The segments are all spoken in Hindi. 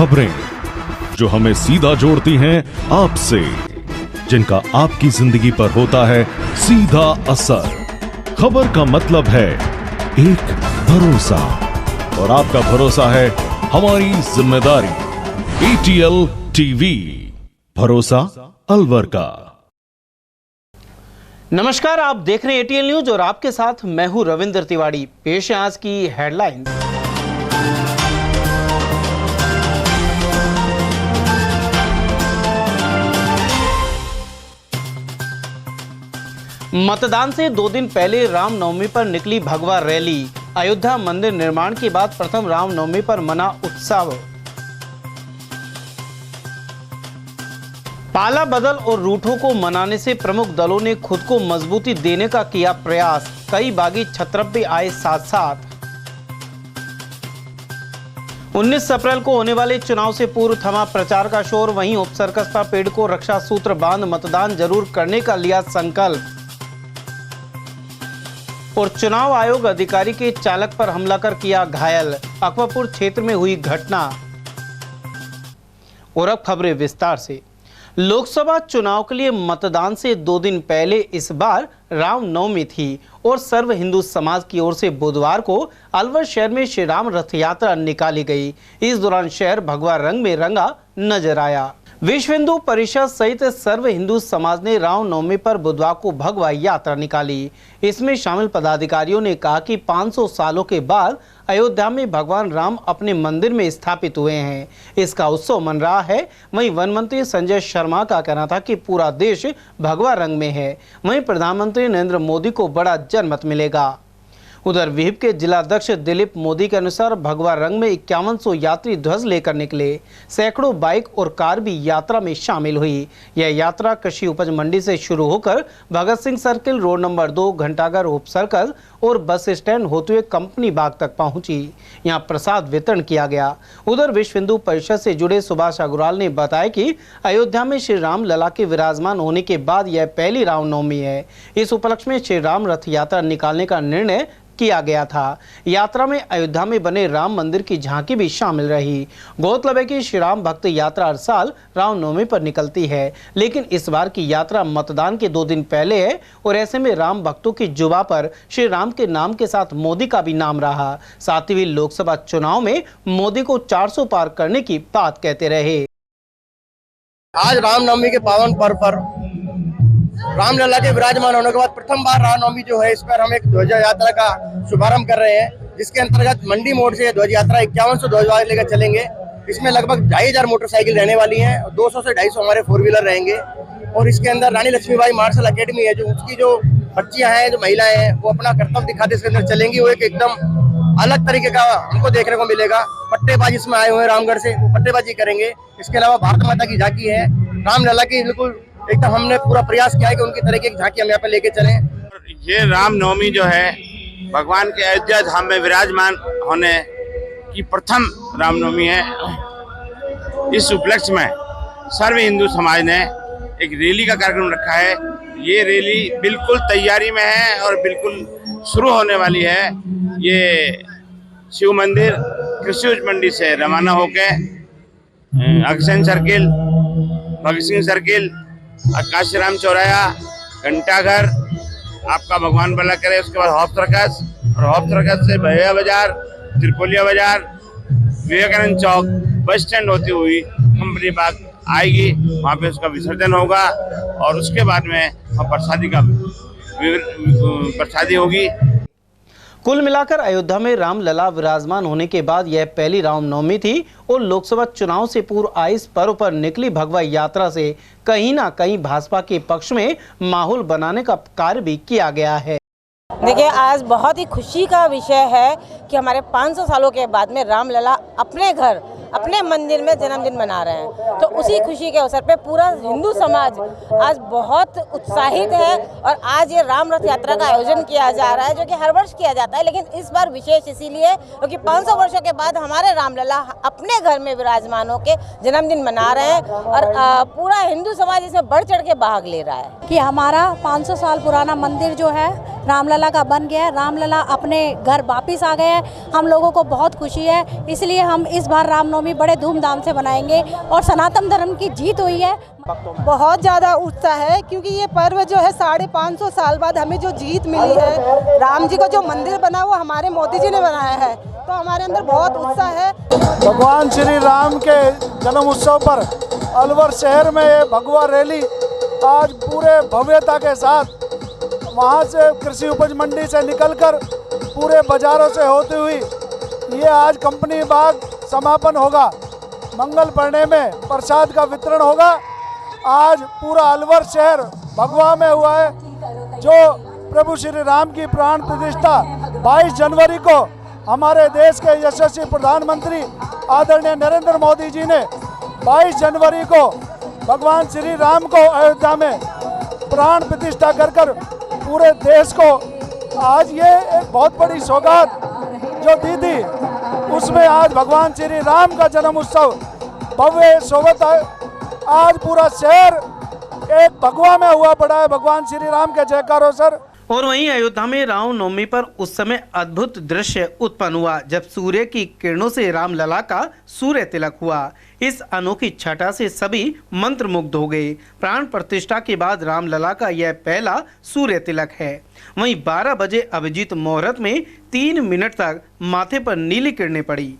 खबरें जो हमें सीधा जोड़ती हैं आपसे, जिनका आपकी जिंदगी पर होता है सीधा असर। खबर का मतलब है एक भरोसा, और आपका भरोसा है हमारी जिम्मेदारी। ATL टीवी, भरोसा अलवर का। नमस्कार, आप देख रहे हैं ATL न्यूज और आपके साथ मैं हूं रविंद्र तिवारी। पेश है आज की हेडलाइन। मतदान से 2 दिन पहले रामनवमी पर निकली भगवा रैली। अयोध्या मंदिर निर्माण के बाद प्रथम रामनवमी पर मना उत्सव। पाला बदल और रूठों को मनाने से प्रमुख दलों ने खुद को मजबूती देने का किया प्रयास। कई बागी छत्रप्पे आए साथ साथ। 19 अप्रैल को होने वाले चुनाव से पूर्व थमा प्रचार का शोर। वहीं उपसर्कसपा पेड़ को रक्षा सूत्र बांध मतदान जरूर करने का लिया संकल्प। और चुनाव आयोग अधिकारी के चालक पर हमला कर किया घायल। अकबरपुर क्षेत्र में हुई घटना। और अब खबरें विस्तार से। लोकसभा चुनाव के लिए मतदान से 2 दिन पहले इस बार रामनवमी थी और सर्व हिंदू समाज की ओर से बुधवार को अलवर शहर में श्री राम रथ यात्रा निकाली गई। इस दौरान शहर भगवा रंग में रंगा नजर आया। विश्व हिंदू परिषद सहित सर्व हिंदू समाज ने रामनवमी पर बुधवार को भगवा यात्रा निकाली। इसमें शामिल पदाधिकारियों ने कहा कि 500 सालों के बाद अयोध्या में भगवान राम अपने मंदिर में स्थापित हुए हैं। इसका उत्सव मन रहा है। वहीं वन मंत्री संजय शर्मा का कहना था कि पूरा देश भगवा रंग में है। वहीं प्रधानमंत्री नरेंद्र मोदी को बड़ा जनमत मिलेगा। उधर विहिप के जिलाध्यक्ष दिलीप मोदी के अनुसार भगवा रंग में 5100 यात्री ध्वज लेकर निकले। सैकड़ों बाइक और कार भी यात्रा में शामिल हुई। यह यात्रा कृषि उपज मंडी से शुरू होकर Bhagat Singh circle, road number 2, घंटाघर होप सर्कल और बस स्टैंड होते हुए कंपनी बाग तक पहुंची। यहां प्रसाद वितरण किया गया। उधर विश्व हिंदू परिषद से जुड़े सुभाष अग्रवाल ने बताया कि अयोध्या में श्री राम लला के विराजमान होने के बाद यह पहली रामनवमी है। इस उपलक्ष्य में श्री राम रथ यात्रा निकालने का निर्णय किया गया था। यात्रा में अयोध्या में बने राम मंदिर की झांकी भी शामिल रही। गौरतलब है कि श्री राम भक्त यात्रा हर साल रामनवमी पर निकलती है, लेकिन इस बार की यात्रा मतदान के 2 दिन पहले है और ऐसे में राम भक्तों की जुबा पर श्री राम के नाम के साथ मोदी का भी नाम रहा। साथ ही लोकसभा चुनाव में मोदी को 400 पार करने की बात कहते रहे। आज रामनवमी के पावन पर्व पर रामलला के विराजमान होने के बाद प्रथम बार रामनवमी जो है, इस पर हम एक ध्वज यात्रा का शुभारंभ कर रहे हैं, जिसके अंतर्गत मंडी मोड़ से ध्वज यात्रा 5100 ध्वज लेकर चलेंगे। इसमें लगभग 2500 मोटरसाइकिल रहने वाली हैं और 200 से 250 हमारे 4 व्हीलर रहेंगे। और इसके अंदर रानी लक्ष्मीबाई मार्शल अकेडमी है, जो उसकी जो बच्चियां हैं, जो महिलाएं हैं, वो अपना कर्तव्य दिखाते इसके अंदर चलेंगी। वो एक एकदम अलग तरीके का हमको देखने को मिलेगा। पट्टेबाज इसमें आए हुए हैं रामगढ़ से, वो पट्टेबाजी करेंगे। इसके अलावा भारत माता की झांकी है, रामलला की बिल्कुल एकदम हमने पूरा प्रयास किया है कि उनकी तरह की झांकी हम यहाँ पे लेके चलें। ये रामनवमी जो है भगवान के अयोध्या धाम में विराजमान होने की प्रथम रामनवमी है। इस उपलक्ष्य में सर्व हिंदू समाज ने एक रैली का कार्यक्रम रखा है। ये रैली बिल्कुल तैयारी में है और बिल्कुल शुरू होने वाली है। ये शिव मंदिर कृषि उपज मंडी से रवाना होकर अगसन सर्किल, भगत सिंह सर्किल, काशीराम चौराया, घंटाघर, आपका भगवान भला करे, उसके बाद हॉप सर्कस और हॉप सर्कस से भैया बाजार, त्रिपोलिया बाजार, विवेकानंद चौक, बस स्टैंड होती हुई कंपनी बाग आएगी। वहाँ पे उसका विसर्जन होगा और उसके बाद में प्रसादी होगी। कुल मिलाकर अयोध्या में रामलला विराजमान होने के बाद यह पहली रामनवमी थी और लोकसभा चुनाव से पूर्व आए इस पर्व पर निकली भगवा यात्रा से कहीं ना कहीं भाजपा के पक्ष में माहौल बनाने का कार्य भी किया गया है। देखिए, आज बहुत ही खुशी का विषय है कि हमारे 500 सालों के बाद में रामलला अपने घर, अपने मंदिर में जन्मदिन मना रहे हैं। तो उसी खुशी के अवसर पे पूरा हिंदू समाज आज बहुत उत्साहित है और आज ये राम रथ यात्रा का आयोजन किया जा रहा है, जो कि हर वर्ष किया जाता है, लेकिन इस बार विशेष इसीलिए क्योंकि 500 वर्षों के बाद हमारे रामलला अपने घर में विराजमान होकर जन्मदिन मना रहे हैं और पूरा हिंदू समाज इसमें बढ़ चढ़ के भाग ले रहा है। कि हमारा 500 साल पुराना मंदिर जो है रामलला का बन गया है। रामलला अपने घर वापिस आ गए हैं। हम लोगों को बहुत खुशी है, इसलिए हम इस बार रामनवमी बड़े धूमधाम से मनाएंगे और सनातन धर्म की जीत हुई है। बहुत ज़्यादा उत्साह है, क्योंकि ये पर्व जो है 550 साल बाद हमें जो जीत मिली है, राम जी का जो मंदिर बना वो हमारे मोदी जी ने बनाया है, तो हमारे अंदर बहुत उत्साह है। भगवान श्री राम के जन्म उत्सव पर अलवर शहर में ये भगवा रैली आज पूरे भव्यता के साथ वहाँ से कृषि उपज मंडी से निकलकर पूरे बाजारों से होती हुई ये आज कंपनी बाग समापन होगा। मंगल पड़ने में प्रसाद का वितरण होगा। आज पूरा अलवर शहर भगवा में हुआ है। जो प्रभु श्री राम की प्राण प्रतिष्ठा 22 जनवरी को हमारे देश के यशस्वी प्रधानमंत्री आदरणीय नरेंद्र मोदी जी ने 22 जनवरी को भगवान श्री राम को अयोध्या में प्राण प्रतिष्ठा कर पूरे देश को आज ये एक बहुत बड़ी सौगात जो दी थी, उसमें आज भगवान श्री राम का जन्म उत्सव भव्य शोभत है। आज पूरा शहर एक भगवा में हुआ पड़ा है। भगवान श्री राम के जयकारों सर। और वहीं अयोध्या में रामनवमी पर उस समय अद्भुत दृश्य उत्पन्न हुआ जब सूर्य की किरणों से रामलला का सूर्य तिलक हुआ। इस अनोखी छटा से सभी मंत्रमुग्ध हो गए। प्राण प्रतिष्ठा के बाद रामलला का यह पहला सूर्य तिलक है। वहीं 12 बजे अभिजीत मुहूर्त में 3 मिनट तक माथे पर नीली किरणें पड़ी।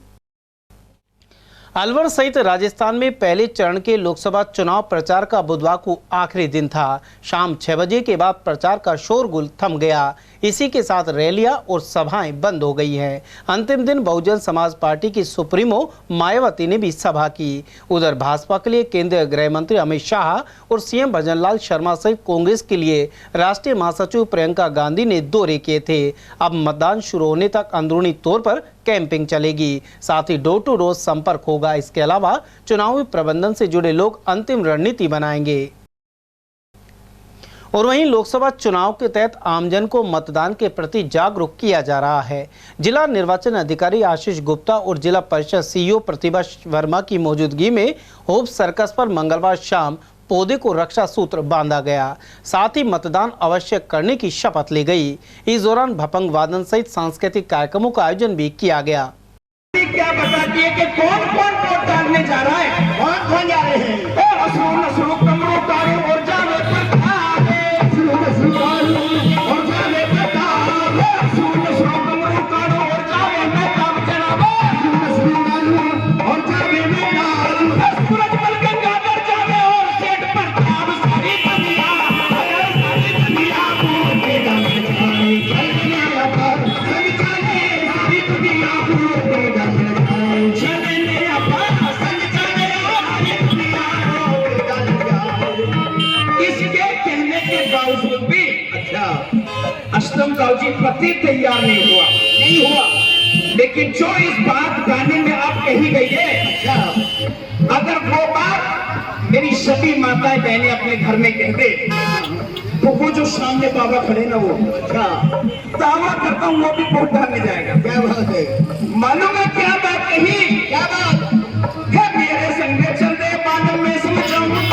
अलवर सहित राजस्थान में पहले चरण के लोकसभा चुनाव प्रचार का बुधवार को आखिरी दिन था। शाम 6 बजे के बाद प्रचार का शोरगुल थम गया। इसी के साथ रैलियां और सभाएं बंद हो गई हैं। अंतिम दिन बहुजन समाज पार्टी की सुप्रीमो मायावती ने भी सभा की। उधर भाजपा के लिए केंद्रीय गृह मंत्री अमित शाह और सीएम भजनलाल शर्मा सहित कांग्रेस के लिए राष्ट्रीय महासचिव प्रियंका गांधी ने दौरे किए थे। अब मतदान शुरू होने तक अंदरूनी तौर पर कैंपिंग चलेगी, साथ ही डोर टू डोर संपर्क होगा। इसके अलावा चुनावी प्रबंधन से जुड़े लोग अंतिम रणनीति बनाएंगे। और वहीं लोकसभा चुनाव के तहत आमजन को मतदान के प्रति जागरूक किया जा रहा है। जिला निर्वाचन अधिकारी आशीष गुप्ता और जिला परिषद सीईओ प्रतिभा वर्मा की मौजूदगी में होप सर्कस पर मंगलवार शाम पौधे को रक्षा सूत्र बांधा गया। साथ ही मतदान अवश्य करने की शपथ ली गई। इस दौरान भपंग वादन सहित सांस्कृतिक कार्यक्रमों का आयोजन भी किया गया। क्या बताती है कि कौन कौन वोट डालने जा रहा है, कौन जा रहे हैं। और जावे अष्टम काउजी पति तैयार नहीं हुआ, लेकिन जो इस बात गाने में आप कही गई है, अगर वो बात मेरी सभी माताएं बहनें अपने घर में कहते, तो वो जो सामने बाबा खड़े ना, वो दावा करता हूँ वो भी वोट डालने जाएगा। क्या बात है, मालूम है क्या बात कही? क्या बात है? मेरे संगे चल दे बादल में समझाऊं।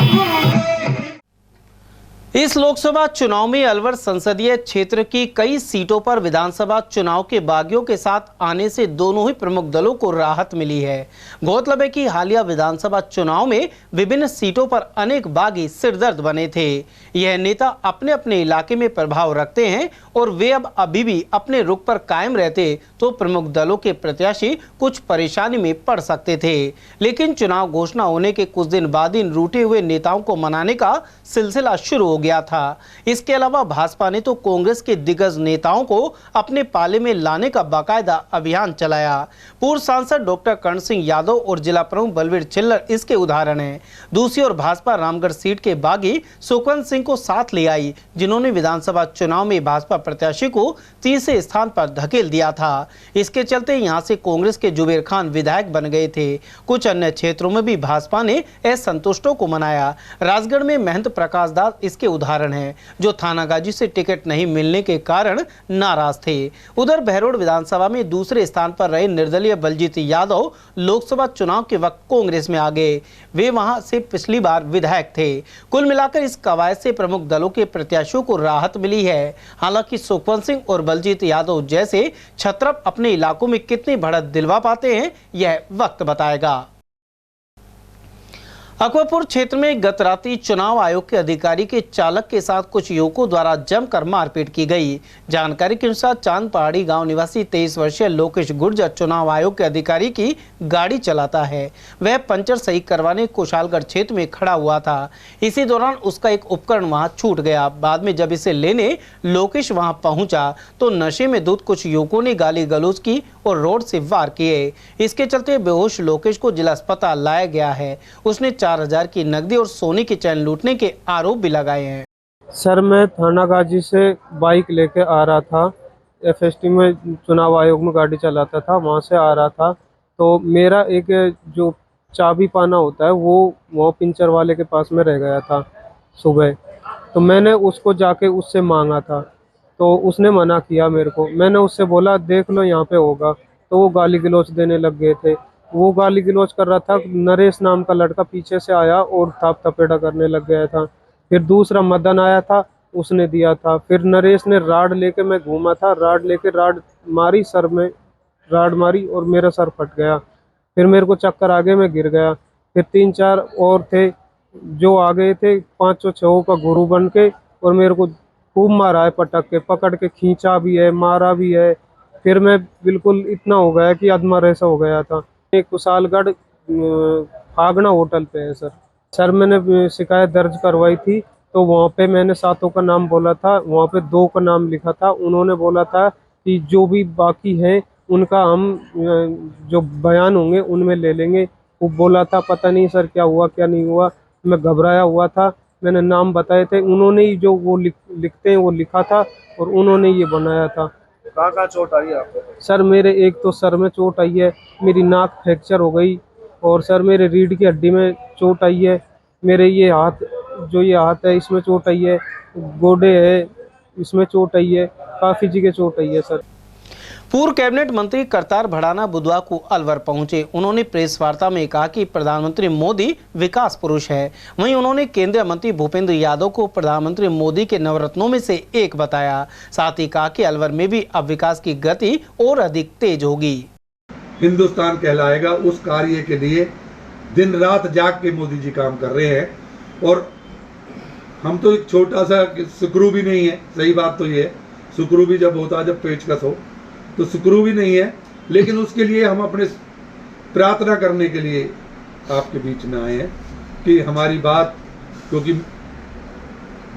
इस लोकसभा चुनाव में अलवर संसदीय क्षेत्र की कई सीटों पर विधानसभा चुनाव के बागियों के साथ आने से दोनों ही प्रमुख दलों को राहत मिली है। गौरतलब है कि हालिया विधानसभा चुनाव में विभिन्न सीटों पर अनेक बागी सिरदर्द बने थे। यह नेता अपने अपने इलाके में प्रभाव रखते हैं और वे अब अभी भी अपने रुख पर कायम रहते तो प्रमुख दलों के प्रत्याशी कुछ परेशानी में पड़ सकते थे। लेकिन चुनाव घोषणा होने के कुछ दिन बाद इन रूठे हुए नेताओं को मनाने का सिलसिला शुरू हो गया था। इसके अलावा भाजपा ने तो कांग्रेस के दिग्गज नेताओं को अपने पाले में लाने का बाकायदा अभियान चलाया। पूर्व सांसद डॉक्टर कर्ण सिंह यादव और जिला प्रमुख बलवीर छिल्लर इसके उदाहरण हैं। दूसरी ओर भाजपा रामगढ़ सीट के बागी सुखवंत सिंह को साथ ले आई, जिन्होंने विधानसभा चुनाव में भाजपा प्रत्याशी को तीसरे स्थान पर धकेल दिया था। इसके चलते यहां से कांग्रेस के जुबेर खान विधायक बन गए थे। कुछ अन्य क्षेत्रों में भी भाजपा ने असंतुष्टों को मनाया। राजगढ़ में महंत प्रकाश दास इसके उदाहरण उदाहरण है, जो थानागाजी से टिकट नहीं मिलने के कारण नाराज थे। उधर बहरोड विधानसभा में दूसरे स्थान पर रहे निर्दलीय बलजीत यादव लोकसभा चुनाव के वक्त कांग्रेस में आ गए। वे वहां से पिछली बार विधायक थे। कुल मिलाकर इस कवायद से प्रमुख दलों के प्रत्याशियों को राहत मिली है। हालांकि सुखवंत सिंह और बलजीत यादव जैसे छत्रप अपने इलाकों में कितनी बढ़त दिलवा पाते हैं, यह वक्त बताएगा। अकबरपुर क्षेत्र में गत रात्रि चुनाव आयोग के अधिकारी के चालक के साथ कुछ युवकों द्वारा जमकर मारपीट की गई। जानकारी के अनुसार चांद पहाड़ी गांव निवासी 23 वर्षीय लोकेश गुर्जर चुनाव आयोग के अधिकारी की गाड़ी चलाता है। वह पंचर सही करवाने कुशालगढ़ क्षेत्र में खड़ा हुआ था। इसी दौरान उसका एक उपकरण वहां छूट गया। बाद में जब इसे लेने लोकेश वहां पहुंचा तो नशे में धुत कुछ युवकों ने गाली गलौज की और रोड से वार किए। इसके चलते बेहोश लोकेश को जिला अस्पताल लाया गया है। उसने 4,000 की नकदी और सोने की चैन लूटने के आरोप भी लगाए हैं। सर, मैं थानागाजी से बाइक लेके आ रहा था। FST में चुनाव आयोग में गाड़ी चलाता था, वहाँ से आ रहा था तो मेरा एक जो चाबी पाना होता है वो पिंचर वाले के पास में रह गया था सुबह। तो मैंने उसको जाके उससे मांगा था तो उसने मना किया मेरे को। मैंने उससे बोला देख लो यहाँ पे होगा, तो वो गाली गलौज देने लग गए थे। वो गाली गलौज कर रहा था। नरेश नाम का लड़का पीछे से आया और थाप थपेड़ा करने लग गया था। फिर दूसरा मदन आया था, उसने दिया था। फिर नरेश ने राड लेके, मैं घूमा था, राड मारी, सर में राड मारी और मेरा सर फट गया। फिर मेरे को चक्कर आ गए, मैं गिर गया। फिर 3-4 और थे जो आ गए थे, 5-6 का गुरु बन के, और मेरे को खूब मारा है, पकड़ के खींचा भी है, मारा भी है। फिर मैं बिल्कुल इतना हो गया कि अधमरा ऐसा हो गया था। एक कुशालगढ़ फागना होटल पे है सर। मैंने शिकायत दर्ज करवाई थी तो वहाँ पे मैंने 7 का नाम बोला था, वहाँ पे 2 का नाम लिखा था। उन्होंने बोला था कि जो भी बाकी है उनका हम जो बयान होंगे उनमें ले लेंगे। वो बोला था, पता नहीं सर क्या हुआ क्या नहीं हुआ। मैं घबराया हुआ था, मैंने नाम बताए थे, उन्होंने ही जो वो लिखते हैं वो लिखा था और उन्होंने ये बनाया था। कहाँ चोट आई है आपको? सर, मेरे एक तो सर में चोट आई है, मेरी नाक फ्रैक्चर हो गई, और सर मेरे रीढ़ की हड्डी में चोट आई है। मेरे ये हाथ है इसमें चोट आई है, गोडे है इसमें चोट आई है, काफ़ी जगह चोट आई है सर। पूर्व कैबिनेट मंत्री करतार भड़ाना बुधवार को अलवर पहुंचे। उन्होंने प्रेस वार्ता में कहा कि प्रधानमंत्री मोदी विकास पुरुष है। वहीं उन्होंने केंद्रीय मंत्री भूपेंद्र यादव को प्रधानमंत्री मोदी के नवरत्नों में से एक बताया। साथ ही कहा कि अलवर में भी अब विकास की गति और अधिक तेज होगी। हिंदुस्तान कहलाएगा, उस कार्य के लिए दिन रात जाग के मोदी जी काम कर रहे हैं। और हम तो एक छोटा सा सुक्रू भी नहीं है, सही बात तो ये है, सुक्रू भी जब होता है जब पेचकस हो, तो सुक्रू भी नहीं है। लेकिन उसके लिए हम अपने प्रार्थना करने के लिए आपके बीच में आए हैं कि हमारी बात, क्योंकि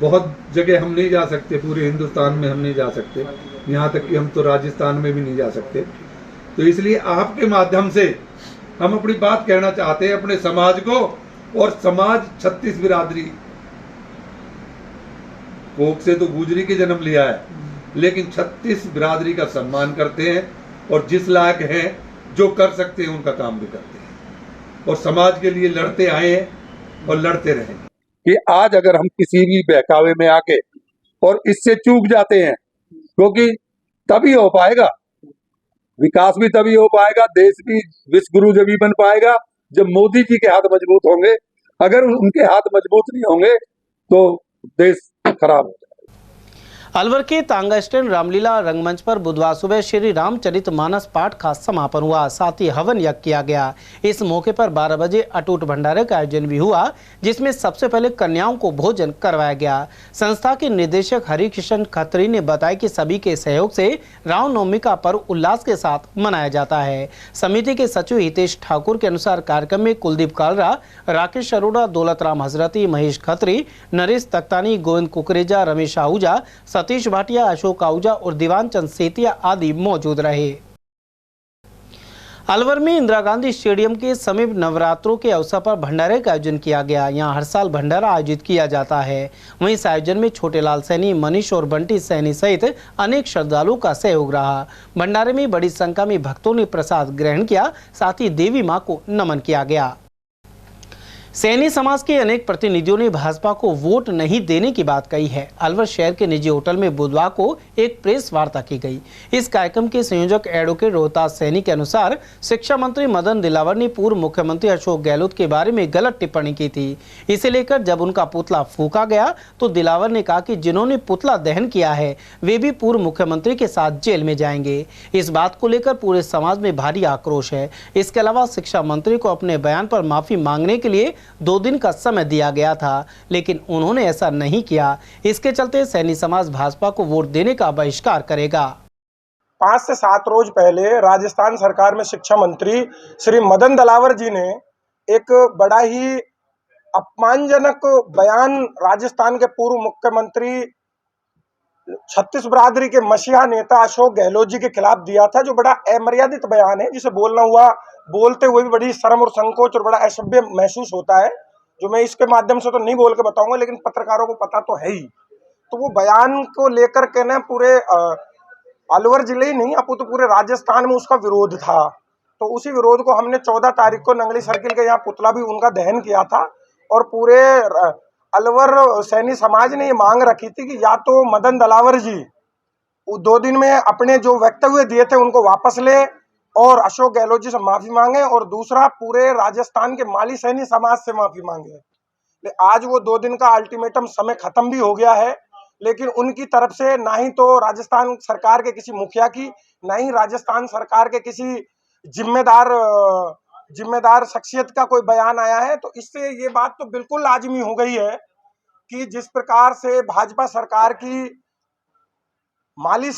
बहुत जगह हम नहीं जा सकते, पूरे हिंदुस्तान में हम नहीं जा सकते, यहाँ तक कि हम तो राजस्थान में भी नहीं जा सकते। तो इसलिए आपके माध्यम से हम अपनी बात कहना चाहते हैं अपने समाज को। और समाज 36 बिरादरी, कोक से तो गुजरी के जन्म लिया है, लेकिन 36 बिरादरी का सम्मान करते हैं और जिस लायक हैं, जो कर सकते हैं उनका काम भी करते हैं और समाज के लिए लड़ते आए हैं और लड़ते रहें। कि आज अगर हम किसी भी बहकावे में आके और इससे चूक जाते हैं, क्योंकि तभी हो पाएगा विकास, भी तभी हो पाएगा, देश भी विश्व गुरु जब भी बन पाएगा जब मोदी जी के हाथ मजबूत होंगे। अगर उनके हाथ मजबूत नहीं होंगे तो देश खराब हो। अलवर के तांगा स्टैंड रामलीला रंगमंच पर बुधवार सुबह श्री रामचरितमानस पाठ का समापन हुआ। साथ ही हवन यज्ञ किया गया। इस मौके पर 12 बजे अटूट भंडारे का आयोजन भी हुआ, जिसमें सबसे पहले कन्याओं को भोजन करवाया गया। संस्था के निदेशक हरिकृष्ण खत्री ने बताया कि सभी के सहयोग से रामनवमी का पर्व उल्लास के साथ मनाया जाता है। समिति के सचिव हितेश ठाकुर के अनुसार कार्यक्रम में कुलदीप कालरा, राकेश अरोड़ा, दौलत राम हजरती, महेश खत्री, नरेश तख्तानी, गोविंद कुकरेजा, रमेश आहूजा, सतीश भाटिया, अशोक आहूजा और दीवान चंद सेतिया आदि मौजूद रहे। अलवर में इंदिरा गांधी स्टेडियम के समीप नवरात्रों के अवसर पर भंडारे का आयोजन किया गया। यहां हर साल भंडारा आयोजित किया जाता है। वहीं इस आयोजन में छोटे लाल सैनी, मनीष और बंटी सैनी सहित अनेक श्रद्धालुओं का सहयोग रहा। भंडारे में बड़ी संख्या में भक्तों ने प्रसाद ग्रहण किया। साथ ही देवी मां को नमन किया गया। सैनी समाज के अनेक प्रतिनिधियों ने भाजपा को वोट नहीं देने की बात कही है। अलवर शहर के निजी होटल में बुधवार को एक प्रेस वार्ता की गई। इस कार्यक्रम के संयोजक एडवोकेट रोहतास सैनी के अनुसार शिक्षा मंत्री मदन दिलावर ने पूर्व मुख्यमंत्री अशोक गहलोत के बारे में गलत टिप्पणी की थी। इसे लेकर जब उनका पुतला फूंका गया तो दिलावर ने कहा कि जिन्होंने पुतला दहन किया है वे भी पूर्व मुख्यमंत्री के साथ जेल में जाएंगे। इस बात को लेकर पूरे समाज में भारी आक्रोश है। इसके अलावा शिक्षा मंत्री को अपने बयान पर माफी मांगने के लिए 2 दिन का समय दिया गया था, लेकिन उन्होंने ऐसा नहीं किया। इसके चलते सैनी समाज भाजपा को वोट देने का बहिष्कार करेगा। 5 से 7 रोज पहले राजस्थान सरकार में शिक्षा मंत्री श्री मदन दिलावर जी ने एक बड़ा ही अपमानजनक बयान राजस्थान के पूर्व मुख्यमंत्री छत्तीस बरादरी के मसीहा नेता अशोक गहलोत जी के खिलाफ दिया था, जो बड़ा अमर्यादित बयान है, जिसे बोलना हुआ बोलते हुए भी बड़ी शर्म और संकोच और बड़ा असभ्य महसूस होता है, जो मैं इसके माध्यम से तो नहीं बोल के बताऊंगा, लेकिन पत्रकारों को पता तो है ही। तो वो बयान को लेकर के ना पूरे अलवर जिले ही नहीं, अब तो पूरे राजस्थान में उसका विरोध था। तो उसी विरोध को हमने 14 तारीख को नंगली सर्किल के यहाँ पुतला भी उनका दहन किया था और पूरे अलवर सैनी समाज ने ये मांग रखी थी कि या तो मदन दिलावर जी 2 दिन में अपने जो वक्तव्य दिए थे उनको वापस ले और अशोक गहलोत जी से माफी मांगे, और दूसरा पूरे राजस्थान के माली सैनी समाज से माफी मांगे। आज वो 2 दिन का अल्टीमेटम समय खत्म भी हो गया है, लेकिन उनकी तरफ से ना ही तो राजस्थान सरकार के किसी मुखिया की, ना ही राजस्थान सरकार के किसी जिम्मेदार शख्सियत का कोई बयान आया है। तो इससे ये बात तो बिल्कुल लाजमी हो गई है कि जिस प्रकार से भाजपा सरकार की माली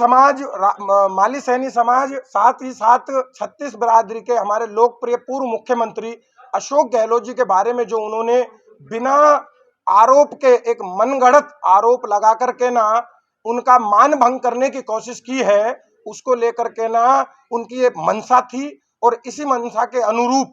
सैनी समाज, साथ ही साथ छत्तीस बरादरी के हमारे लोकप्रिय पूर्व मुख्यमंत्री अशोक गहलोत जी के बारे में जो उन्होंने बिना आरोप के एक मनगढ़ंत आरोप लगा करके ना उनका मान भंग करने की कोशिश की है, उसको लेकर के ना उनकी एक मंशा थी और इसी मंशा के अनुरूप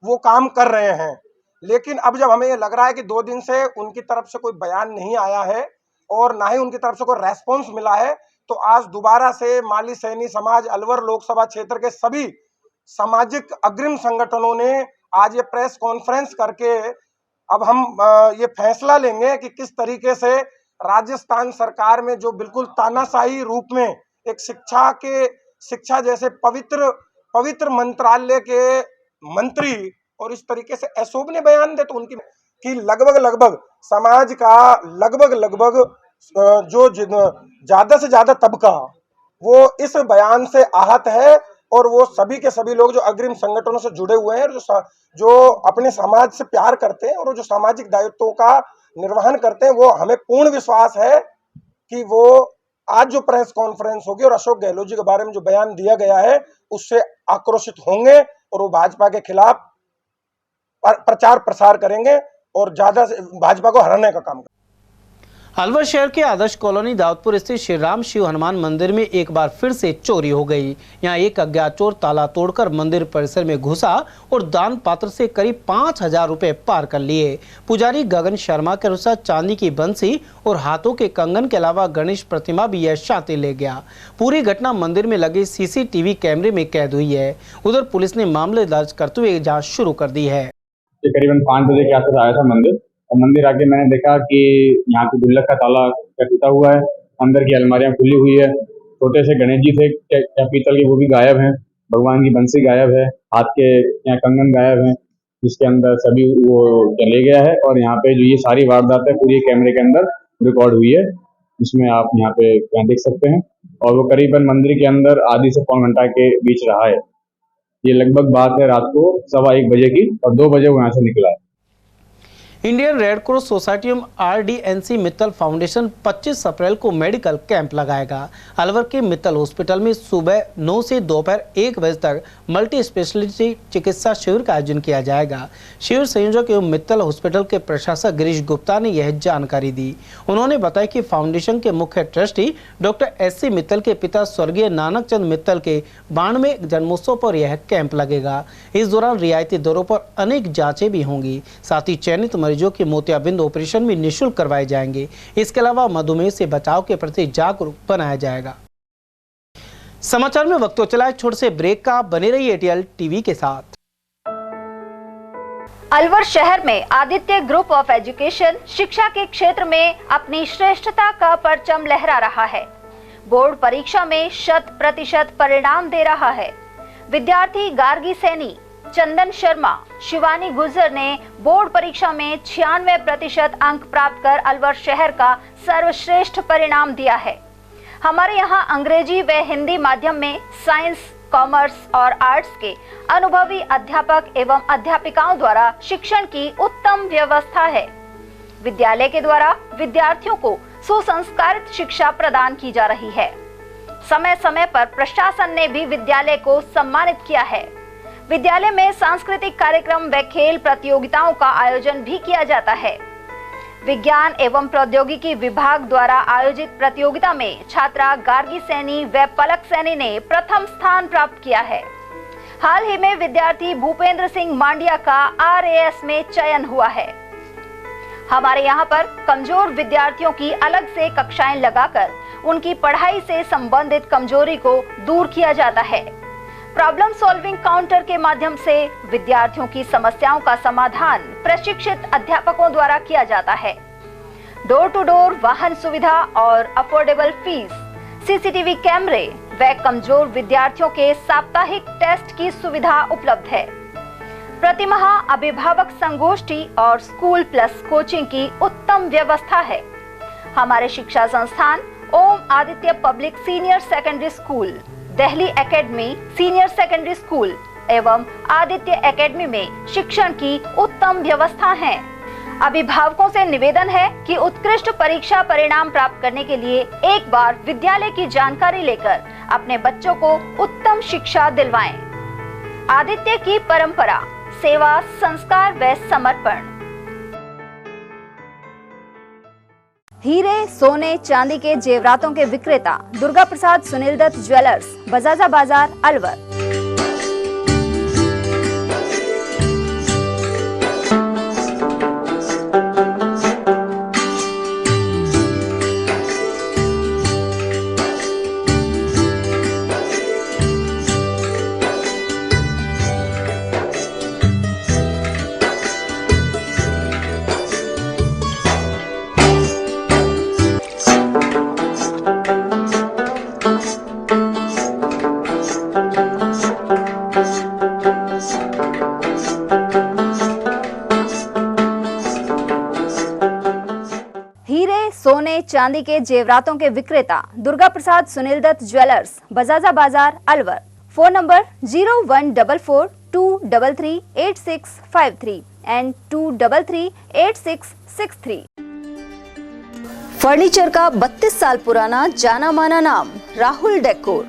वो काम कर रहे हैं। लेकिन अब जब हमें ये लग रहा है कि 2 दिन से उनकी तरफ से कोई बयान नहीं आया है और ना ही उनकी तरफ से कोई रेस्पॉन्स मिला है, तो आज दोबारा से माली सैनी समाज अलवर लोकसभा क्षेत्र के सभी सामाजिक अग्रिम संगठनों ने आज ये प्रेस कॉन्फ्रेंस करके अब हम ये फैसला लेंगे कि किस तरीके से राजस्थान सरकार में जो बिल्कुल तानाशाही रूप में एक शिक्षा जैसे पवित्र मंत्रालय के मंत्री और इस तरीके से अशोभनीय बयान दे, तो उनकी कि लगभग समाज का लगभग जो ज्यादा से ज्यादा तबका वो इस बयान से आहत है, और वो सभी के सभी लोग जो अग्रिम संगठनों से जुड़े हुए हैं, जो अपने समाज से प्यार करते हैं और जो सामाजिक दायित्वों का निर्वहन करते हैं, वो हमें पूर्ण विश्वास है कि वो आज जो प्रेस कॉन्फ्रेंस होगी और अशोक गहलोत जी के बारे में जो बयान दिया गया है उससे आक्रोशित होंगे और वो भाजपा के खिलाफ प्रचार प्रसार करेंगे और ज्यादा से भाजपा को हराने का काम करेंगे। अलवर शहर के आदर्श कॉलोनी दाऊदपुर स्थित श्री राम शिव हनुमान मंदिर में एक बार फिर से चोरी हो गई। यहां एक अज्ञात चोर ताला तोड़कर मंदिर परिसर में घुसा और दान पात्र से करीब 5,000 रुपए पार कर लिए। पुजारी गगन शर्मा के अनुसार चांदी की बंसी और हाथों के कंगन के अलावा गणेश प्रतिमा भी यह शातिर ले गया। पूरी घटना मंदिर में लगे CCTV कैमरे में कैद हुई है। उधर पुलिस ने मामले दर्ज करते हुए जाँच शुरू कर दी है। करीबन 5 बजे के आसपास आया था मंदिर आके मैंने देखा कि यहाँ की गुल्लक का ताला टूटा हुआ है, अंदर की अलमारियां खुली हुई है, छोटे से गणेश जी थे पीतल के वो भी गायब हैं, भगवान की बंसी गायब है, हाथ के यहाँ कंगन गायब हैं, जिसके अंदर सभी वो चले गया है। और यहाँ पे जो ये सारी वारदात है पूरी कैमरे के अंदर रिकॉर्ड हुई है, जिसमें आप यहाँ पे देख सकते हैं। और वो करीबन मंदिर के अंदर आधी से पौन घंटा के बीच रहा है। ये लगभग बात है रात को 1:15 बजे की, और 2 बजे वो यहाँ से निकला है। इंडियन रेड क्रॉस सोसाइटी एवं RDNC मित्तल फाउंडेशन 25 अप्रैल को मेडिकल कैंप लगाएगा। अलवर के मित्तल हॉस्पिटल में सुबह 9 से दोपहर 1 बजे तक मल्टी स्पेशलिटी चिकित्सा शिविर का आयोजन किया जाएगा। शिविर संयोजक एवं मित्तल हॉस्पिटल के प्रशासक गिरीश गुप्ता ने यह जानकारी दी। उन्होंने बताया कि फाउंडेशन के मुख्य ट्रस्टी डॉक्टर SC मित्तल के पिता स्वर्गीय नानक चंद मित्तल के 92वें जन्मोत्सव पर यह कैंप लगेगा। इस दौरान रियायती दरों पर अनेक जांचें भी होंगी। साथ ही चयनित मरीजों के मोतियाबिंद ऑपरेशन भी निःशुल्क करवाए जाएंगे। इसके अलावा मधुमेह से बचाव के प्रति जागरूक बनाया जाएगा। समाचार में वक्त तो चला एक छोटे से ब्रेक का, बने रहिए ATL TV के साथ। अलवर शहर में आदित्य ग्रुप ऑफ एजुकेशन शिक्षा के क्षेत्र में अपनी श्रेष्ठता का परचम लहरा रहा है। बोर्ड परीक्षा में 100% परिणाम दे रहा है। विद्यार्थी गार्गी सैनी, चंदन शर्मा, शिवानी गुर्जर ने बोर्ड परीक्षा में 96% अंक प्राप्त कर अलवर शहर का सर्वश्रेष्ठ परिणाम दिया है। हमारे यहाँ अंग्रेजी व हिंदी माध्यम में साइंस, कॉमर्स और आर्ट्स के अनुभवी अध्यापक एवं अध्यापिकाओं द्वारा शिक्षण की उत्तम व्यवस्था है। विद्यालय के द्वारा विद्यार्थियों को सुसंस्कारित शिक्षा प्रदान की जा रही है। समय समय पर प्रशासन ने भी विद्यालय को सम्मानित किया है। विद्यालय में सांस्कृतिक कार्यक्रम व खेल प्रतियोगिताओं का आयोजन भी किया जाता है। विज्ञान एवं प्रौद्योगिकी विभाग द्वारा आयोजित प्रतियोगिता में छात्रा गार्गी सैनी व पलक सैनी ने प्रथम स्थान प्राप्त किया है। हाल ही में विद्यार्थी भूपेंद्र सिंह मांडिया का RAS में चयन हुआ है। हमारे यहाँ पर कमजोर विद्यार्थियों की अलग से कक्षाएं लगाकर उनकी पढ़ाई से संबंधित कमजोरी को दूर किया जाता है। प्रॉब्लम सॉल्विंग काउंटर के माध्यम से विद्यार्थियों की समस्याओं का समाधान प्रशिक्षित अध्यापकों द्वारा किया जाता है। डोर टू डोर वाहन सुविधा और अफोर्डेबल फीस, CCTV कैमरे व कमजोर विद्यार्थियों के साप्ताहिक टेस्ट की सुविधा उपलब्ध है। प्रतिमाह अभिभावक संगोष्ठी और स्कूल प्लस कोचिंग की उत्तम व्यवस्था है। हमारे शिक्षा संस्थान Om Aditya public senior secondary school, Delhi academy senior secondary school एवं आदित्य एकेडमी में शिक्षण की उत्तम व्यवस्था है। अभिभावकों से निवेदन है कि उत्कृष्ट परीक्षा परिणाम प्राप्त करने के लिए एक बार विद्यालय की जानकारी लेकर अपने बच्चों को उत्तम शिक्षा दिलवाएं। आदित्य की परंपरा, सेवा, संस्कार व समर्पण। हीरे, सोने, चांदी के जेवरातों के विक्रेता दुर्गा प्रसाद सुनील दत्त ज्वेलर्स, बजाजा बाजार, अलवर। सोने चांदी के जेवरातों के विक्रेता दुर्गा प्रसाद सुनील दत्त ज्वेलर्स, बजाजा बाजार, Alwar. Phone number 0144233863 and 2338663। Furniture का 32 साल पुराना जाना माना नाम राहुल डेकोर।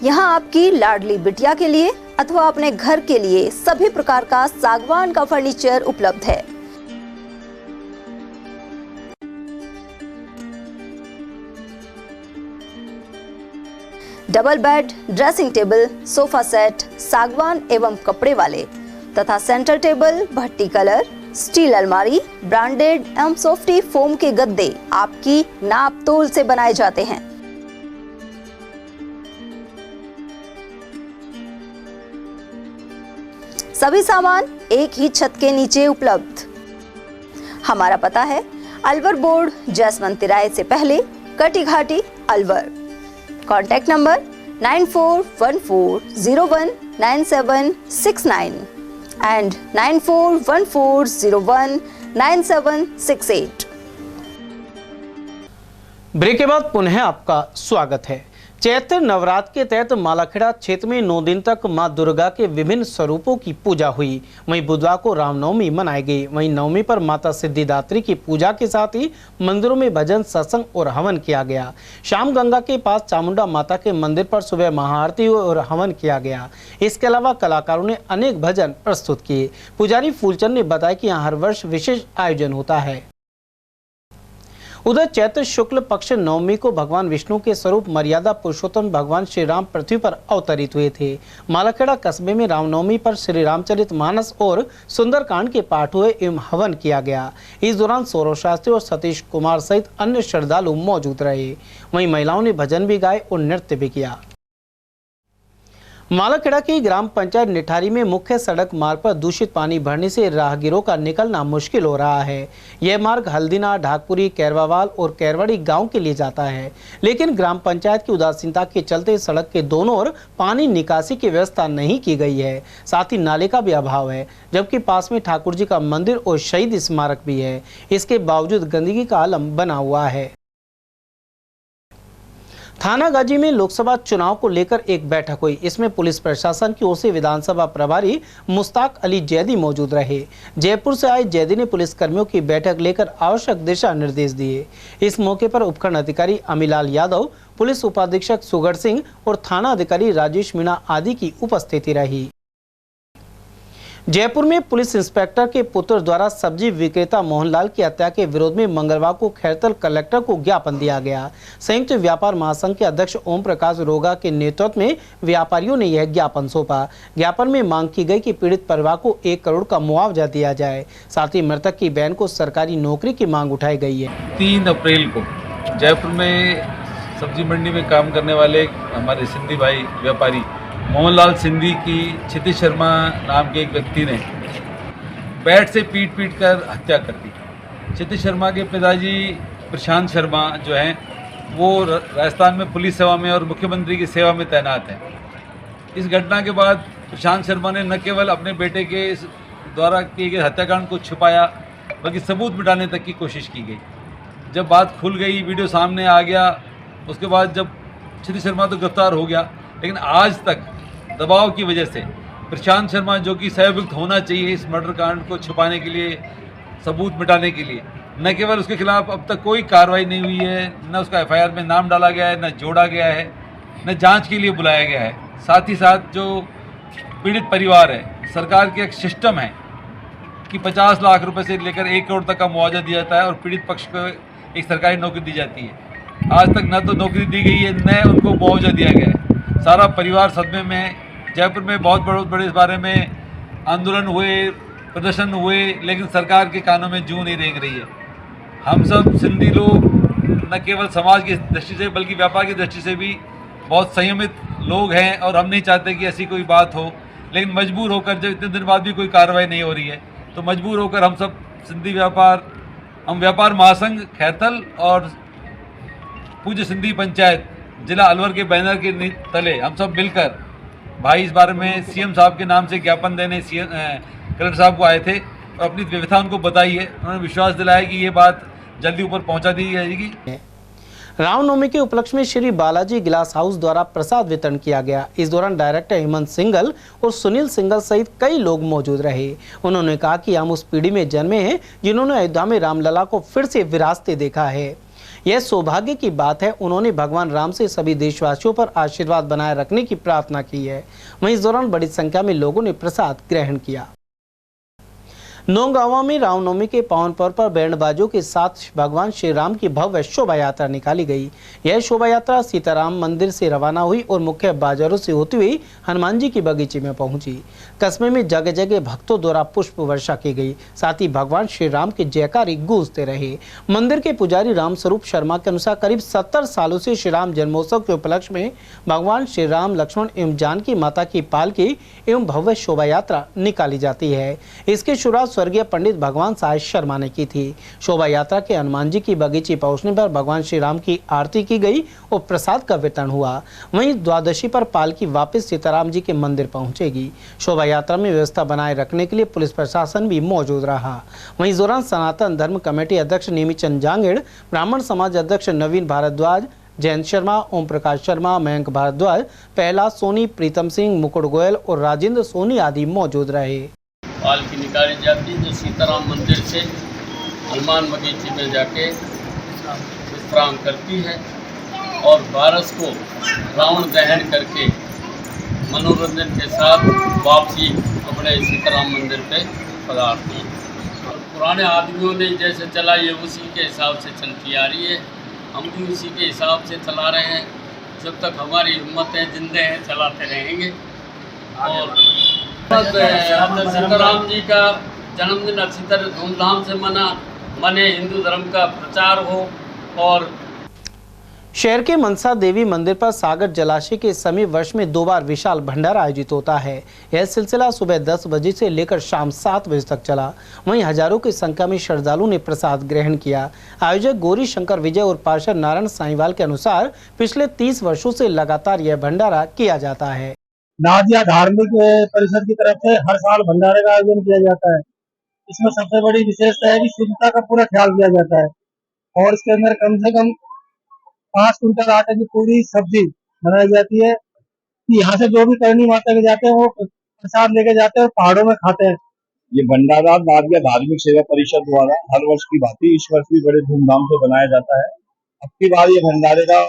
यहाँ आपकी लाडली बिटिया के लिए अथवा अपने घर के लिए सभी प्रकार का सागवान का फर्नीचर उपलब्ध है। Double bed, dressing table, sofa set सागवान एवं कपड़े वाले तथा सेंटर टेबल, भट्टी कलर, स्टील अलमारी, ब्रांडेड एवं सॉफ्टी फोम के गद्दे आपकी नाप तोल से बनाए जाते हैं। सभी सामान एक ही छत के नीचे उपलब्ध। हमारा पता है अलवर बोर्ड, जसवंत तिराहे से पहले, Kati Ghati, Alwar. Contact number 9414019769 and 9414019768। Break के बाद पुनः आपका स्वागत है। चैत्र नवरात्र के तहत मालाखेड़ा क्षेत्र में 9 दिन तक मां दुर्गा के विभिन्न स्वरूपों की पूजा हुई। वहीं बुधवार को रामनवमी मनाई गई। वहीं नवमी पर माता सिद्धिदात्री की पूजा के साथ ही मंदिरों में भजन, सत्संग और हवन किया गया। शाम गंगा के पास चामुंडा माता के मंदिर पर सुबह महाआरती और हवन किया गया। इसके अलावा कलाकारों ने अनेक भजन प्रस्तुत किए। पुजारी फूलचंद ने बताया कि यहाँ हर वर्ष विशेष आयोजन होता है। उधर चैत्र शुक्ल पक्ष नवमी को भगवान विष्णु के स्वरूप मर्यादा पुरुषोत्तम भगवान श्री राम पृथ्वी पर अवतरित हुए थे। मालाखेड़ा कस्बे में रामनवमी पर श्री रामचरित मानस और सुंदरकांड के पाठ हुए एवं हवन किया गया। इस दौरान सौरव शास्त्री और सतीश कुमार सहित अन्य श्रद्धालु मौजूद रहे। वहीं महिलाओं ने भजन भी गाए और नृत्य भी किया। मालाखेड़ा की ग्राम पंचायत निठारी में मुख्य सड़क मार्ग पर दूषित पानी भरने से राहगीरों का निकलना मुश्किल हो रहा है। यह मार्ग हल्दीना, ढाकपुरी, कैरवावाल और कैरवाड़ी गांव के लिए जाता है, लेकिन ग्राम पंचायत की उदासीनता के चलते सड़क के दोनों ओर पानी निकासी की व्यवस्था नहीं की गई है। साथ ही नाले का भी अभाव है, जबकि पास में ठाकुर जी का मंदिर और शहीद स्मारक भी है। इसके बावजूद गंदगी का आलम बना हुआ है। थानागाजी में लोकसभा चुनाव को लेकर एक बैठक हुई। इसमें पुलिस प्रशासन की ओर से विधानसभा प्रभारी मुश्ताक अली जैदी मौजूद रहे। जयपुर से आए जैदी ने पुलिस कर्मियों की बैठक लेकर आवश्यक दिशा निर्देश दिए। इस मौके पर उपखंड अधिकारी अमीलाल यादव, पुलिस उपाधीक्षक सुगढ़ सिंह और थाना अधिकारी राजेश मीणा आदि की उपस्थिति रही। जयपुर में पुलिस इंस्पेक्टर के पुत्र द्वारा सब्जी विक्रेता मोहनलाल की हत्या के विरोध में मंगलवार को खैरतल कलेक्टर को ज्ञापन दिया गया। संयुक्त व्यापार महासंघ के अध्यक्ष ओम प्रकाश रोगा के नेतृत्व में व्यापारियों ने यह ज्ञापन सौंपा। ज्ञापन में मांग की गई कि पीड़ित परिवार को 1 करोड़ का मुआवजा दिया जाए। साथ ही मृतक की बहन को सरकारी नौकरी की मांग उठाई गई है। 3 अप्रैल को जयपुर में सब्जी मंडी में काम करने वाले हमारे सिंधी भाई व्यापारी मोहनलाल सिंधी की क्षितिज शर्मा नाम के एक व्यक्ति ने बैट से पीट कर हत्या कर दी। क्षितिज शर्मा के पिताजी प्रशांत शर्मा जो हैं वो राजस्थान में पुलिस सेवा में और मुख्यमंत्री की सेवा में तैनात हैं। इस घटना के बाद प्रशांत शर्मा ने न केवल अपने बेटे के द्वारा किए गए हत्याकांड को छुपाया, बल्कि सबूत मिटाने तक की कोशिश की गई। जब बात खुल गई, वीडियो सामने आ गया, उसके बाद जब क्षितिज शर्मा तो गिरफ्तार हो गया, लेकिन आज तक दबाव की वजह से प्रशांत शर्मा, जो कि सहयुक्त होना चाहिए इस मर्डर कांड को छुपाने के लिए, सबूत मिटाने के लिए, न केवल उसके खिलाफ अब तक कोई कार्रवाई नहीं हुई है, न उसका एफआईआर में नाम डाला गया है, न जोड़ा गया है, न जांच के लिए बुलाया गया है। साथ ही साथ जो पीड़ित परिवार है, सरकार की एक सिस्टम है कि 50 लाख रुपए से लेकर 1 करोड़ तक का मुआवजा दिया जाता है और पीड़ित पक्ष को एक सरकारी नौकरी दी जाती है। आज तक न तो नौकरी दी गई है, न उनको मुआवजा दिया गया है। सारा परिवार सदमे में। जयपुर में बहुत बड़े इस बारे में आंदोलन हुए, प्रदर्शन हुए, लेकिन सरकार के कानों में जूं नहीं रेंग रही है। हम सब सिंधी लोग न केवल समाज की दृष्टि से बल्कि व्यापार की दृष्टि से भी बहुत संयमित लोग हैं और हम नहीं चाहते कि ऐसी कोई बात हो, लेकिन मजबूर होकर जब इतने दिन बाद भी कोई कार्रवाई नहीं हो रही है, तो मजबूर होकर हम सब सिंधी हम व्यापार महासंघ खैरतल और पूज्य सिंधी पंचायत जिला अलवर के बैनर के तले हम सब मिलकर भाई इस बारे में सीएम साहब के नाम से ज्ञापन देने कलेक्टर साहब को आए थे और अपनी व्यवस्था उनको बताई है। उन्होंने विश्वास दिलाया कि ये बात जल्दी ऊपर पहुंचा दी जाएगी। रामनवमी के उपलक्ष्य में श्री बालाजी गिलास हाउस द्वारा प्रसाद वितरण किया गया। इस दौरान डायरेक्टर हेमंत सिंघल और सुनील सिंघल सहित कई लोग मौजूद रहे। उन्होंने कहा कि हम उस पीढ़ी में जन्मे हैं जिन्होंने अयोध्या में रामलला को फिर से विरासते देखा है। यह सौभाग्य की बात है। उन्होंने भगवान राम से सभी देशवासियों पर आशीर्वाद बनाए रखने की प्रार्थना की है। वहीं इस दौरान बड़ी संख्या में लोगों ने प्रसाद ग्रहण किया। नौगांवा में रामनवमी के पावन पर्व पर बैंडबाजों के साथ भगवान श्री राम की भव्य शोभा यात्रा निकाली गई। यह शोभा यात्रा सीताराम मंदिर से रवाना हुई और मुख्य बाजारों से होती हुई हनुमान जी की बगीचे में पहुंची। कस्बे में जगह जगह भक्तों द्वारा पुष्प वर्षा की गई। साथ ही भगवान श्री राम के जयकारी गूंजते रहे। मंदिर के पुजारी रामस्वरूप शर्मा के अनुसार करीब 70 सालों से श्री राम जन्मोत्सव के उपलक्ष्य में भगवान श्री राम, लक्ष्मण एवं जानकी माता की पालकी एवं भव्य शोभा यात्रा निकाली जाती है। इसकी शुरुआत स्वर्गीय पंडित भगवान साय शर्मा ने की थी। शोभा यात्रा के हनुमान जी की बगीचे पहुंचने पर भगवान श्री राम की आरती की गई और प्रसाद का वितरण हुआ। वहीं द्वादशी पर पालकी वापस सीताराम जी के मंदिर पहुंचेगी। शोभा यात्रा में व्यवस्था बनाए रखने के लिए पुलिस प्रशासन भी मौजूद रहा। वहीं इस दौरान सनातन धर्म कमेटी अध्यक्ष नेमीचंद जांगेड़, ब्राह्मण समाज अध्यक्ष नवीन भारद्वाज, जयंत शर्मा, ओम प्रकाश शर्मा, मयंक भारद्वाज, पहला सोनी, प्रीतम सिंह, मुकुट गोयल और राजेंद्र सोनी आदि मौजूद रहे। पालकी निकाली जाती है जो सीताराम मंदिर से हनुमान बगीचे में जाके विश्राम करती है और 12 को रावण दहन करके मनोरंजन के साथ वापसी अपने सीताराम मंदिर पे पधारती है। और पुराने आदमियों ने जैसे चलाई है उसी के हिसाब से चलती आ रही है। हम भी उसी के हिसाब से चला रहे हैं। जब तक हमारी हिम्मत है, जिंदे हैं, चलाते रहेंगे। और सीताराम जी का जन्मदिन अच्छी तरह धूमधाम से मने हिंदू धर्म का प्रचार हो। और शहर के मनसा देवी मंदिर पर सागर जलाशय के समीप वर्ष में 2 बार विशाल भंडारा आयोजित होता है। यह सिलसिला सुबह 10 बजे से लेकर शाम 7 बजे तक चला। वहीं हजारों की संख्या में श्रद्धालुओं ने प्रसाद ग्रहण किया। आयोजक गौरी शंकर विजय और पार्षद नारायण साईवाल के अनुसार पिछले 30 वर्षों से लगातार यह भंडारा किया जाता है। नादिया धार्मिक परिषद की तरफ से हर साल भंडारे का आयोजन किया जाता है। इसमें सबसे बड़ी विशेषता है कि शुद्धता का पूरा ख्याल किया जाता है और इसके अंदर कम से कम 5 कुंटल आटे की पूरी सब्जी बनाई जाती है कि यहाँ से जो भी करनी माता के जाते हैं वो प्रसाद लेके जाते हैं और पहाड़ों में खाते हैं। ये भंडारा नादिया धार्मिक सेवा परिषद द्वारा हर वर्ष की भांति इस वर्ष भी बड़े धूमधाम से बनाया जाता है। अब की बार ये भंडारे का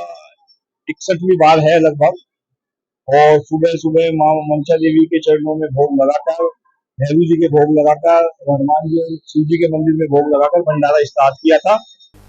61वीं बार है लगभग, और सुबह सुबह माँ मनसा देवी के चरणों में भोग लगाकर, भैरू जी के भोग लगाकर, हनुमान जी और शिव जी के मंदिर में भोग लगाकर भंडारा स्टार्ट किया था।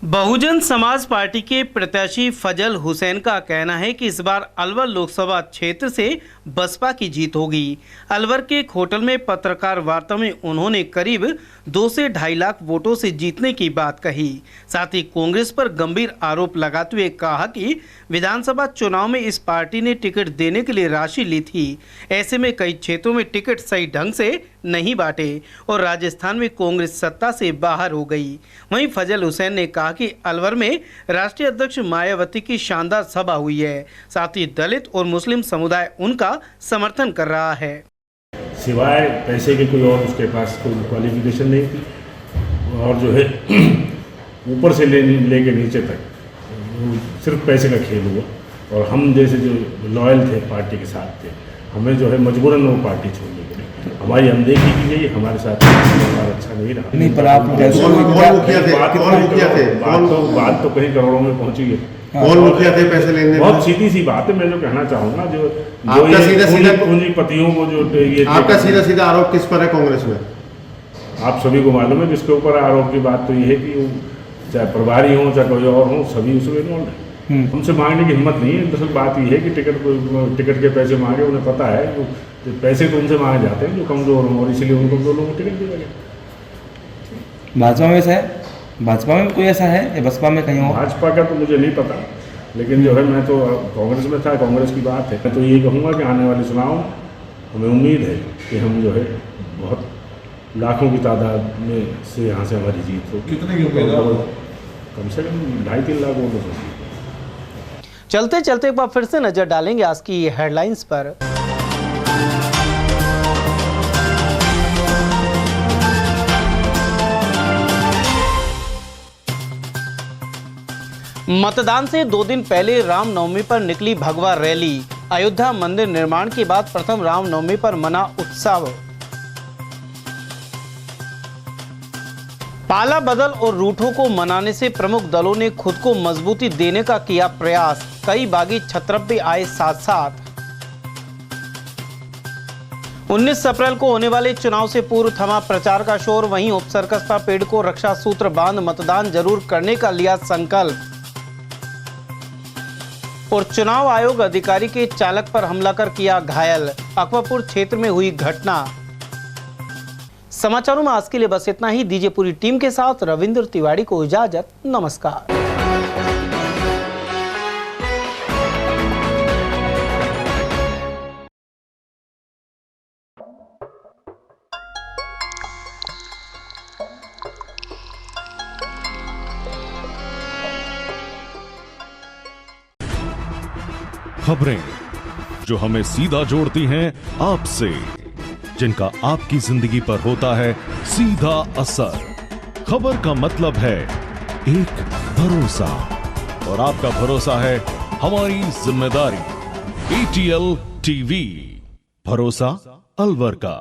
बहुजन समाज पार्टी के प्रत्याशी फजल हुसैन का कहना है कि इस बार अलवर लोकसभा क्षेत्र से बसपा की जीत होगी। अलवर के एक होटल में पत्रकार वार्ता में उन्होंने करीब 2 से 2.5 लाख वोटों से जीतने की बात कही। साथ ही कांग्रेस पर गंभीर आरोप लगाते हुए कहा कि विधानसभा चुनाव में इस पार्टी ने टिकट देने के लिए राशि ली थी। ऐसे में कई क्षेत्रों में टिकट सही ढंग से नहीं बांटे और राजस्थान में कांग्रेस सत्ता से बाहर हो गई। वहीं फजल हुसैन ने कहा कि अलवर में राष्ट्रीय अध्यक्ष मायावती की शानदार सभा हुई है। साथ ही दलित और मुस्लिम समुदाय उनका समर्थन कर रहा है। सिवाय पैसे के कोई और उसके पास कोई क्वालिफिकेशन नहीं थी और जो है ऊपर से लेके नीचे तक सिर्फ पैसे का खेल हुआ और हम जैसे जो लॉयल थे पार्टी के साथ थे, हमें जो है मजबूरन वो पार्टी छोड़नी पड़ी। हमारी अनदेखी की गई, हमारे साथ अच्छा नहीं रहा। नहीं, पर आप बात तो कहीं करोड़ों में पहुंची है। कौन मुखिया थे पैसे लेने? बहुत सीधी सी बात है, मैं जो कहना चाहूँगा जो पूंजीपतियों को जो ये आपका सीधा सीधा आरोप किस पर है कांग्रेस में? आप सभी को मालूम है जिसके ऊपर आरोप की बात तो ये है कि चाहे प्रभारी हो चाहे कोई और हो, सभी उसमें इन्वॉल्व है। हमसे मांगने की हिम्मत नहीं है। दरअसल बात ये है कि टिकट के पैसे मांगे, उन्हें पता है जो पैसे तो उनसे मांगे जाते हैं जो कमजोर हों, और इसीलिए उन कमजोर लोगों को टिकट दिया गया। भाजपा में ऐसा है? भाजपा में कोई ऐसा है या बसपा में कहीं और? भाजपा का तो मुझे नहीं पता, लेकिन जो है मैं तो कांग्रेस में था, कांग्रेस की बात है। मैं तो ये कहूँगा कि आने वाले चुनाव हमें उम्मीद है कि हम जो है बहुत लाखों की तादाद में से यहाँ से हमारी जीत होगी। कितने की उम्मीद है? कम से कम 2.5-3 लाख वोटों से। चलते चलते एक बार फिर से नजर डालेंगे आज की हेडलाइंस पर। मतदान से 2 दिन पहले रामनवमी पर निकली भगवा रैली। अयोध्या मंदिर निर्माण के बाद प्रथम रामनवमी पर मना उत्सव। पाला बदल और रूठों को मनाने से प्रमुख दलों ने खुद को मजबूती देने का किया प्रयास। कई बागी छत्रप भी आए साथ साथ। 19 अप्रैल को होने वाले चुनाव से पूर्व थमा प्रचार का शोर। वहीं उप सर्कस पर पेड़ को रक्षा सूत्र बांध मतदान जरूर करने का लिया संकल्प। और चुनाव आयोग अधिकारी के चालक पर हमला कर किया घायल। अकबरपुर क्षेत्र में हुई घटना। समाचारों में आज के लिए बस इतना ही। दीजिए पूरी टीम के साथ रविंद्र तिवारी को इजाजत। नमस्कार। खबरें जो हमें सीधा जोड़ती हैं आपसे, जिनका आपकी जिंदगी पर होता है सीधा असर। खबर का मतलब है एक भरोसा, और आपका भरोसा है हमारी जिम्मेदारी। ATL TV, भरोसा अलवर का।